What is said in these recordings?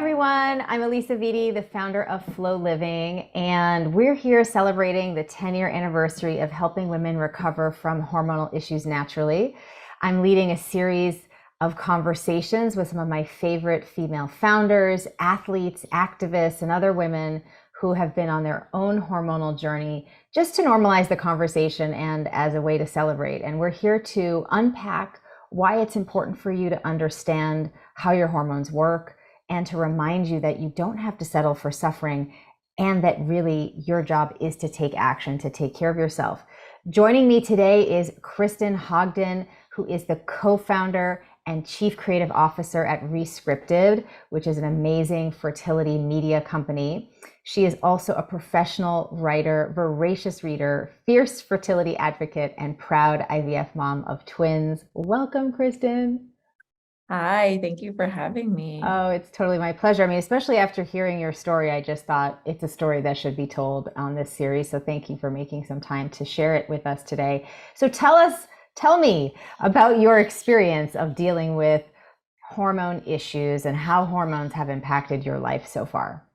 everyone. I'm Elisa Vitti, the founder of Flow Living, and we're here celebrating the 10-year anniversary of helping women recover from hormonal issues naturally. I'm leading a series of conversations with some of my favorite female founders, athletes, activists, and other women who have been on their own hormonal journey just to normalize the conversation and as a way to celebrate. And we're here to unpack why it's important for you to understand how your hormones work, and to remind you that you don't have to settle for suffering, and that really your job is to take action, to take care of yourself. Joining me today is Kristyn Hodgdon, who is the co-founder and chief creative officer at Rescripted, which is an amazing fertility media company. She is also a professional writer, voracious reader, fierce fertility advocate, and proud IVF mom of twins. Welcome, Kristyn. Hi, thank you for having me. Oh, it's totally my pleasure. I mean, especially after hearing your story, I just thought it's a story that should be told on this series. So thank you for making some time to share it with us today. So tell me about your experience of dealing with hormone issues and how hormones have impacted your life so far.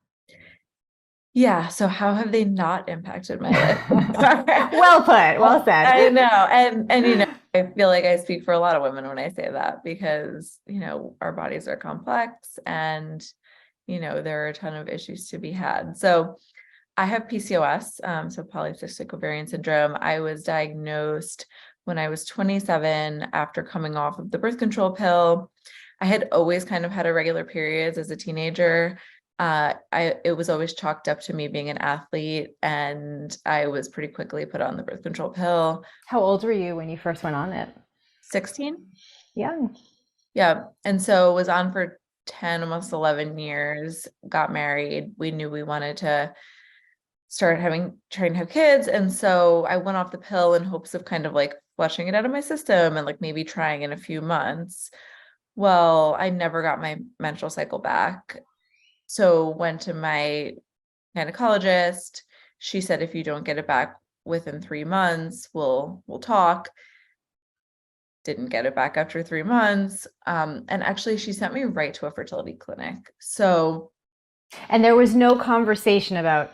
Yeah, so how have they not impacted my life? Well put, well said. I know. And I feel like I speak for a lot of women when I say that because, our bodies are complex and, there are a ton of issues to be had. So I have PCOS, so polycystic ovarian syndrome. I was diagnosed when I was 27 after coming off of the birth control pill. I had always kind of had irregular periods as a teenager. It was always chalked up to me being an athlete, and I was pretty quickly put on the birth control pill. How old were you when you first went on it? 16. Young. Yeah. And so was on for 10, almost 11 years, got married. We knew we wanted to trying to have kids. And so I went off the pill in hopes of kind of like flushing it out of my system and like maybe trying in a few months. Well, I never got my menstrual cycle back. So went to my gynecologist. She said, if you don't get it back within 3 months, we'll talk. Didn't get it back after 3 months. And actually she sent me right to a fertility clinic. And there was no conversation about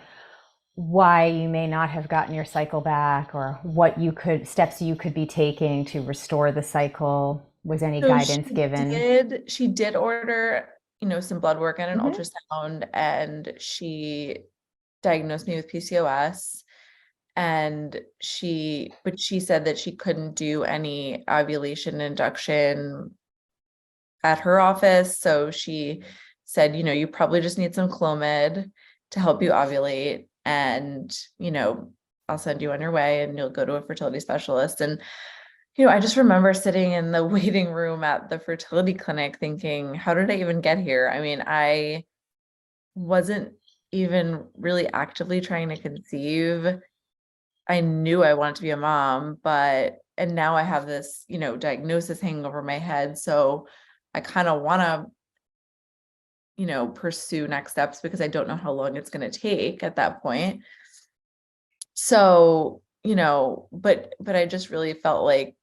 why you may not have gotten your cycle back or what steps you could be taking to restore the cycle. Was any guidance given? She did order, some blood work and an Mm-hmm. ultrasound, and she diagnosed me with PCOS. But she said that she couldn't do any ovulation induction at her office. So she said, you probably just need some Clomid to help you ovulate. And, I'll send you on your way and you'll go to a fertility specialist. And, I just remember sitting in the waiting room at the fertility clinic thinking, how did I even get here? I mean, I wasn't even really actively trying to conceive. I knew I wanted to be a mom, and now I have this, diagnosis hanging over my head. So I kind of want to, pursue next steps because I don't know how long it's going to take at that point. So, but I just really felt like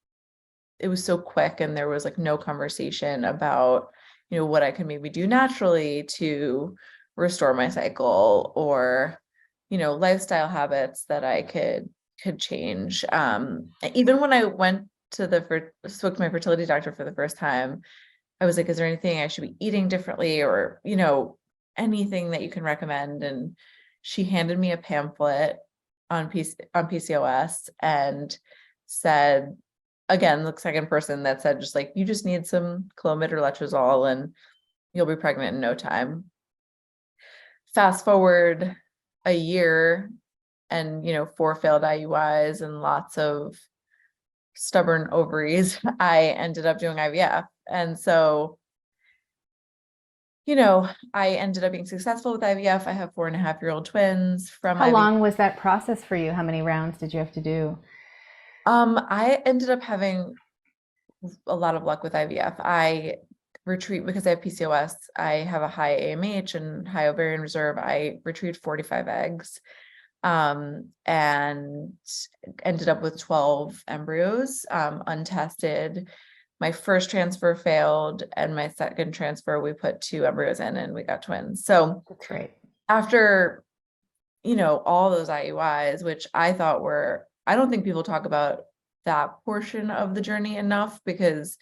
it was so quick and there was like no conversation about, what I could maybe do naturally to restore my cycle or, lifestyle habits that I could change. Even when I went to spoke to my fertility doctor for the first time, I was like, is there anything I should be eating differently or, anything that you can recommend? And she handed me a pamphlet on PCOS and said, again, the second person that said, just like, you just need some Clomid or letrozole and you'll be pregnant in no time. Fast forward a year and, 4 failed IUIs and lots of stubborn ovaries, I ended up doing IVF. And so, I ended up being successful with IVF. I have 4.5-year-old twins from How IVF. long was that process for you? How many rounds did you have to do? I ended up having a lot of luck with IVF. I retrieved, because I have PCOS, I have a high AMH and high ovarian reserve. I retrieved 45 eggs, and ended up with 12 embryos, untested. my first transfer failed, and my second transfer, we put 2 embryos in and we got twins. So That's great. after, all those IUIs, which I thought I don't think people talk about that portion of the journey enough because,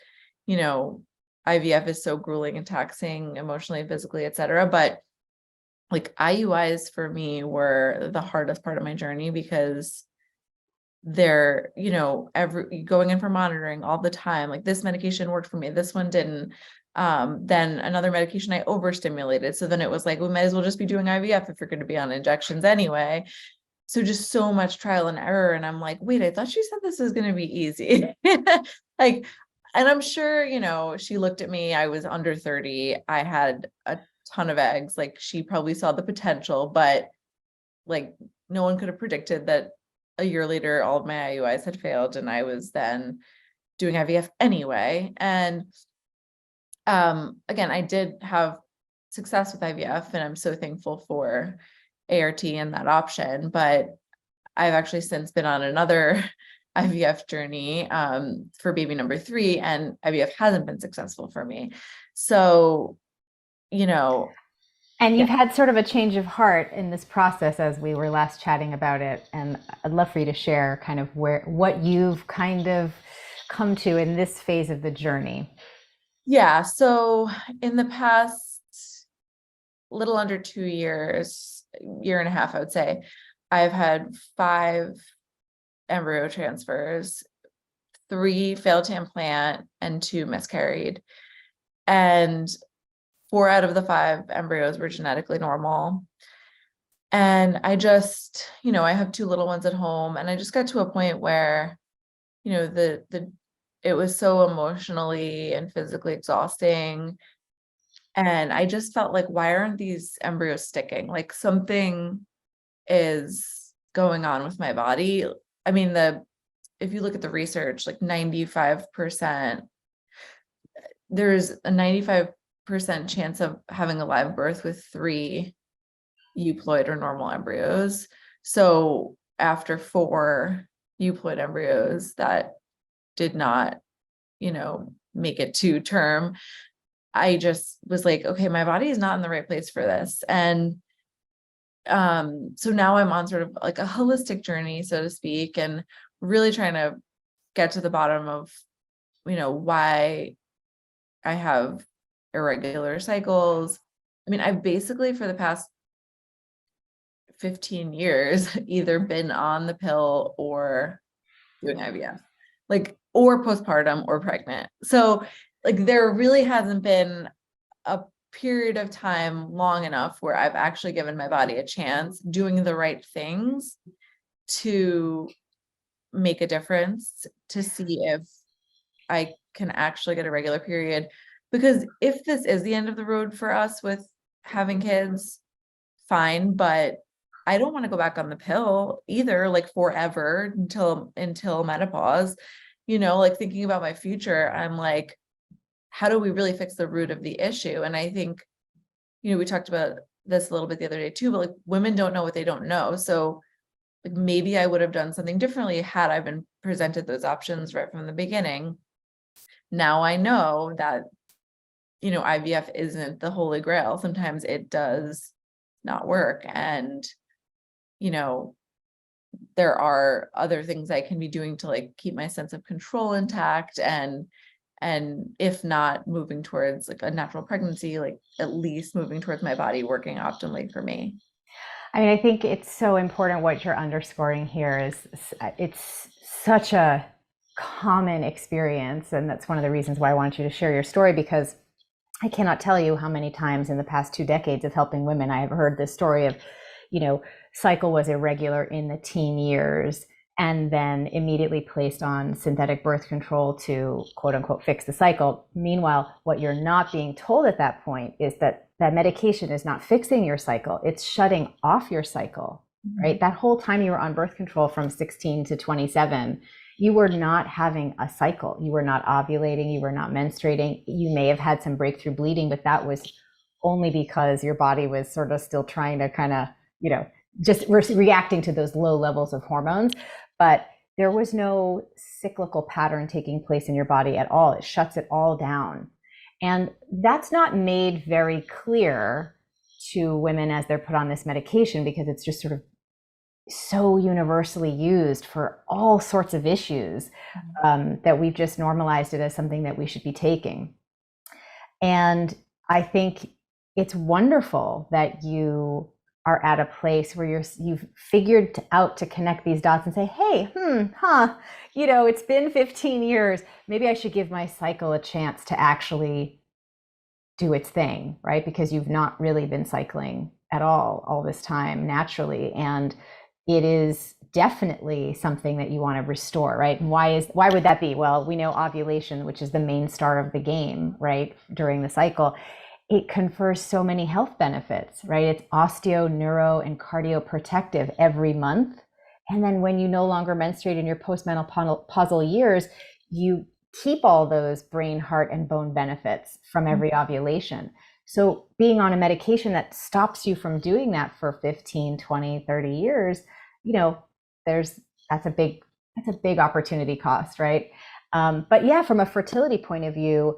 IVF is so grueling and taxing emotionally, physically, et cetera. But like IUIs for me were the hardest part of my journey because they're, every going in for monitoring all the time. Like this medication worked for me, this one didn't. Then another medication I overstimulated. So then it was like, we might as well just be doing IVF if you're going to be on injections anyway. So just so much trial and error. And I'm like, wait, I thought she said this was going to be easy. Like, and I'm sure, she looked at me, I was under 30. I had a ton of eggs. Like she probably saw the potential, but like no one could have predicted that a year later, all of my IUIs had failed and I was then doing IVF anyway. And again, I did have success with IVF and I'm so thankful for ART and that option, but I've actually since been on another IVF journey for baby number 3, and IVF hasn't been successful for me. So, And you've yeah. had sort of a change of heart in this process as we were last chatting about it. And I'd love for you to share kind of what you've kind of come to in this phase of the journey. Yeah. So in the past little under 2 years, year and a half, I would say, I've had 5 embryo transfers, 3 failed to implant and 2 miscarried. And 4 out of the 5 embryos were genetically normal. And I just, I have 2 little ones at home, and I just got to a point where, it was so emotionally and physically exhausting. And I just felt like, why aren't these embryos sticking? Like something is going on with my body. I mean, if you look at the research, like 95%, there's a 95% chance of having a live birth with 3 euploid or normal embryos. So after 4 euploid embryos that did not, make it to term, I just was like, okay, my body is not in the right place for this. And so now I'm on sort of like a holistic journey, so to speak, and really trying to get to the bottom of, why I have irregular cycles. I mean, I've basically for the past 15 years either been on the pill or doing IVF, or postpartum or pregnant. So like there really hasn't been a period of time long enough where I've actually given my body a chance doing the right things to make a difference, to see if I can actually get a regular period. Because if this is the end of the road for us with having kids, fine, but I don't want to go back on the pill either, like forever until menopause. Like thinking about my future, I'm like, how do we really fix the root of the issue? And I think, we talked about this a little bit the other day too, but like women don't know what they don't know. So like maybe I would have done something differently had I been presented those options right from the beginning. Now I know that, IVF isn't the holy grail. Sometimes it does not work. And, there are other things I can be doing to like keep my sense of control intact, and if not moving towards like a natural pregnancy, like at least moving towards my body working optimally for me. I mean, I think it's so important what you're underscoring here is it's such a common experience. And that's one of the reasons why I want you to share your story, because I cannot tell you how many times in the past 2 decades of helping women, I have heard this story of, cycle was irregular in the teen years and then immediately placed on synthetic birth control to quote unquote fix the cycle. Meanwhile, what you're not being told at that point is that that medication is not fixing your cycle, it's shutting off your cycle, right? That whole time you were on birth control from 16 to 27, you were not having a cycle. You were not ovulating, you were not menstruating. You may have had some breakthrough bleeding, but that was only because your body was sort of still trying to kind of, just reacting to those low levels of hormones. But there was no cyclical pattern taking place in your body at all. It shuts it all down. And that's not made very clear to women as they're put on this medication, because it's just sort of so universally used for all sorts of issues, that we've just normalized it as something that we should be taking. And I think it's wonderful that you are at a place where you've figured out to connect these dots and say, hey, it's been 15 years. Maybe I should give my cycle a chance to actually do its thing, right? Because you've not really been cycling at all this time naturally. And it is definitely something that you want to restore, right? And why would that be? Well, we know ovulation, which is the main star of the game, right? During the cycle, it confers so many health benefits, right? It's osteo, neuro, and cardioprotective every month. And then when you no longer menstruate in your postmenopausal years, you keep all those brain, heart, and bone benefits from every ovulation. So being on a medication that stops you from doing that for 15, 20, 30 years, that's a big opportunity cost, right? But yeah, from a fertility point of view,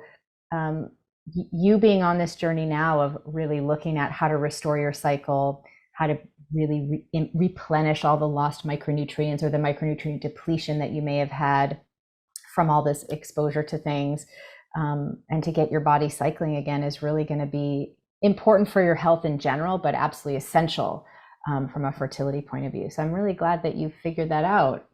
you being on this journey now of really looking at how to restore your cycle, how to really replenish all the lost micronutrients or the micronutrient depletion that you may have had from all this exposure to things, and to get your body cycling again is really going to be important for your health in general, but absolutely essential from a fertility point of view. So I'm really glad that you figured that out.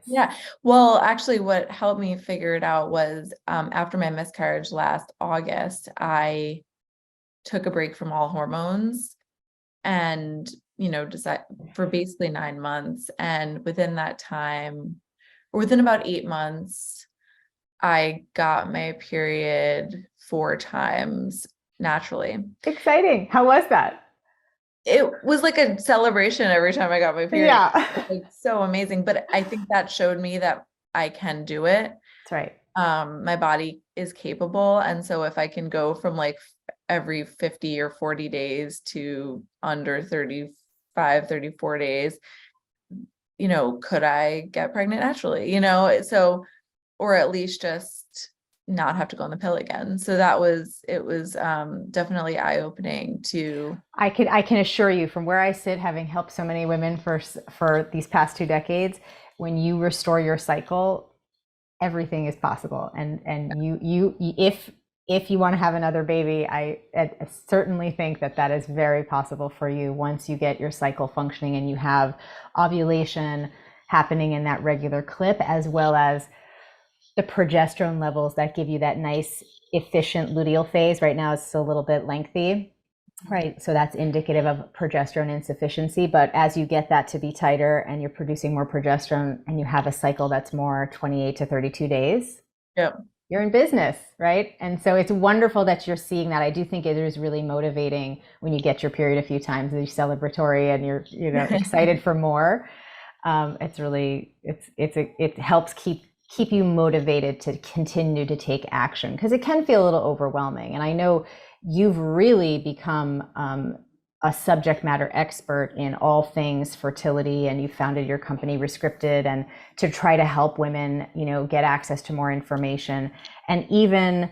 Yeah. Well, actually, what helped me figure it out was after my miscarriage last August, I took a break from all hormones and, decided for basically 9 months. And within that time, or within about 8 months, I got my period 4 times naturally. Exciting. How was that? It was like a celebration every time I got my period. Yeah. It's so amazing. But I think that showed me that I can do it. That's right. My body is capable. And so if I can go from like every 50 or 40 days to under 35, 34 days, could I get pregnant naturally? So, or at least just not have to go on the pill again. So it was definitely eye-opening to. I can assure you, from where I sit, having helped so many women for these past 2 decades, when you restore your cycle, everything is possible. And you if you want to have another baby, I certainly think that is very possible for you once you get your cycle functioning and you have ovulation happening in that regular clip, as well as the progesterone levels that give you that nice efficient luteal phase. Right now it's a little bit lengthy, right? So that's indicative of progesterone insufficiency. But as you get that to be tighter and you're producing more progesterone and you have a cycle that's more 28 to 32 days, yep, you're in business, right? And so it's wonderful that you're seeing that. I do think it is really motivating when you get your period a few times and you're celebratory and you're excited for more. It helps keep you motivated to continue to take action, because it can feel a little overwhelming. And I know you've really become a subject matter expert in all things fertility, and you founded your company Rescripted, and to try to help women, get access to more information. And even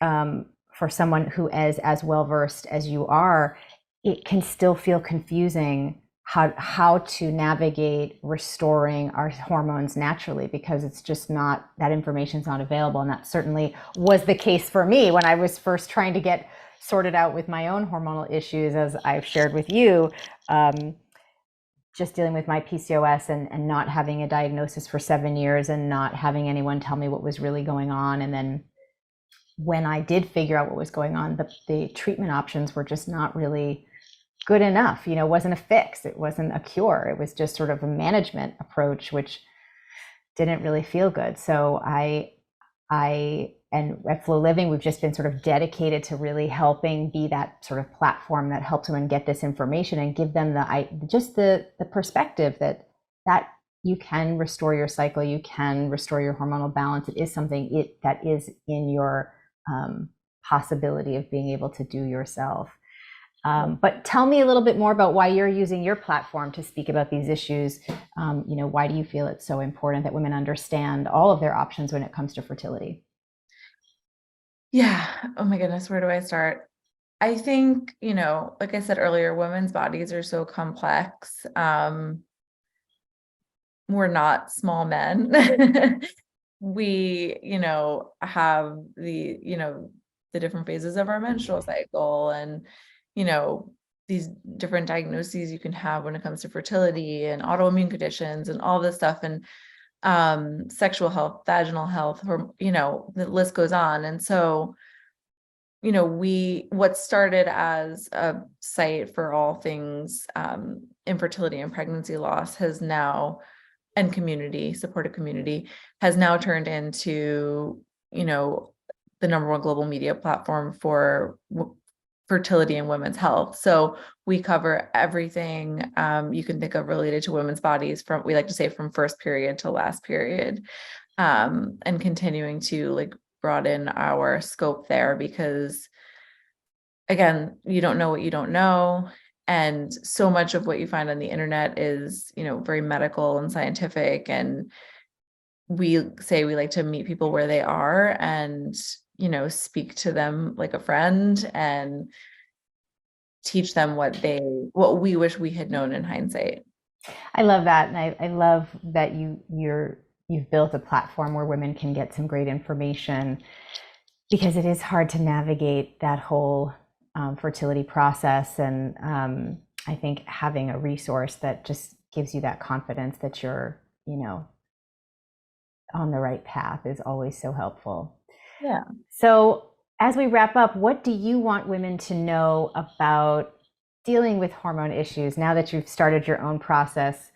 for someone who is as well versed as you are, it can still feel confusing how to navigate restoring our hormones naturally, because it's just not, that information's not available. And that certainly was the case for me when I was first trying to get sorted out with my own hormonal issues, as I've shared with you, just dealing with my PCOS and not having a diagnosis for 7 years and not having anyone tell me what was really going on. And then when I did figure out what was going on, the treatment options were just not really good enough. It wasn't a fix. It wasn't a cure. It was just sort of a management approach, which didn't really feel good. So and at Flow Living, we've just been sort of dedicated to really helping be that sort of platform that helps women get this information and give them the perspective that you can restore your cycle, you can restore your hormonal balance. It is something that is in your possibility of being able to do yourself. But tell me a little bit more about why you're using your platform to speak about these issues. Why do you feel it's so important that women understand all of their options when it comes to fertility? Yeah. Oh my goodness, where do I start? I think, like I said earlier, women's bodies are so complex. We're not small men. We, have the different phases of our menstrual cycle and, you know, these different diagnoses you can have when it comes to fertility and autoimmune conditions and all this stuff and sexual health, vaginal health, or, the list goes on. And so, what started as a site for all things infertility and pregnancy loss has now, and supportive community, has now turned into, the number one global media platform for fertility and women's health. So we cover everything you can think of related to women's bodies, from, we like to say, from first period to last period, and continuing to broaden our scope there, because again, you don't know what you don't know. And so much of what you find on the internet is, very medical and scientific. And we say we like to meet people where they are and, speak to them like a friend and teach them what we wish we had known in hindsight. I love that, and I love that you've built a platform where women can get some great information, because it is hard to navigate that whole fertility process. And I think having a resource that just gives you that confidence that you're, on the right path is always so helpful. Yeah. So as we wrap up, what do you want women to know about dealing with hormone issues now that you've started your own process?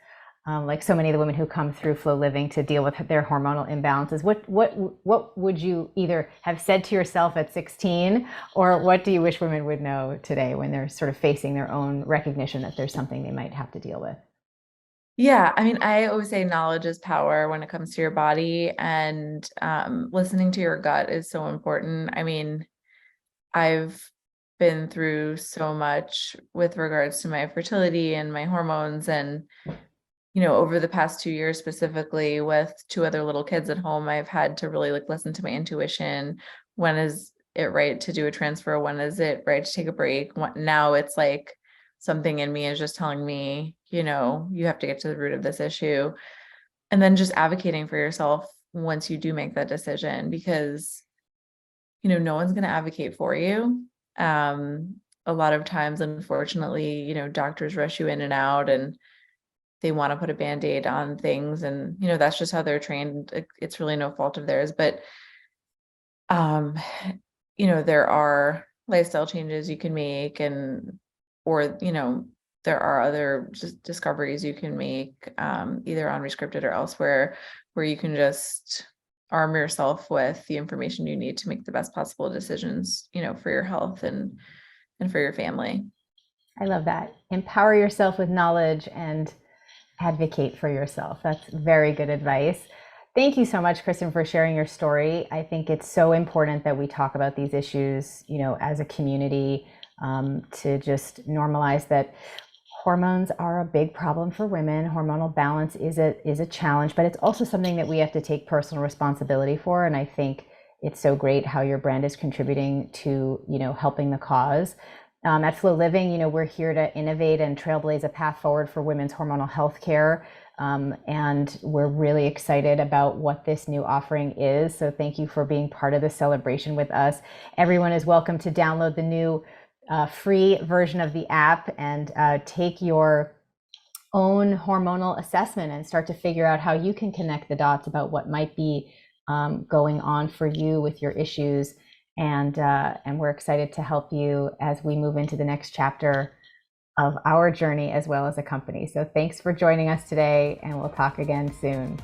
Like so many of the women who come through Flow Living to deal with their hormonal imbalances, what would you either have said to yourself at 16, or what do you wish women would know today when they're sort of facing their own recognition that there's something they might have to deal with? Yeah, I mean, I always say knowledge is power when it comes to your body, and listening to your gut is so important. I mean, I've been through so much with regards to my fertility and my hormones, and over the past 2 years, specifically with two other little kids at home, I've had to really listen to my intuition. When is it right to do a transfer? When is it right to take a break? Now it's like something in me is just telling me, you have to get to the root of this issue. And then just advocating for yourself once you do make that decision, because, no one's going to advocate for you. A lot of times, unfortunately, doctors rush you in and out, and they want to put a Band-Aid on things, and that's just how they're trained. It's really no fault of theirs, but there are lifestyle changes you can make, or there are other just discoveries you can make, either on Rescripted or elsewhere, where you can just arm yourself with the information you need to make the best possible decisions, for your health and for your family. I love that. Empower yourself with knowledge and advocate for yourself. That's very good advice. Thank you so much, Kristyn, for sharing your story. I think it's so important that we talk about these issues, as a community, to just normalize that hormones are a big problem for women. Hormonal balance is a challenge, but it's also something that we have to take personal responsibility for. And I think it's so great how your brand is contributing to, helping the cause. At Flow Living, we're here to innovate and trailblaze a path forward for women's hormonal health care. And we're really excited about what this new offering is. So thank you for being part of the celebration with us. Everyone is welcome to download the new free version of the app and take your own hormonal assessment and start to figure out how you can connect the dots about what might be going on for you with your issues. And we're excited to help you as we move into the next chapter of our journey as well as a company. So thanks for joining us today, and we'll talk again soon.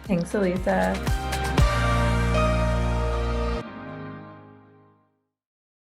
Thanks, Elisa.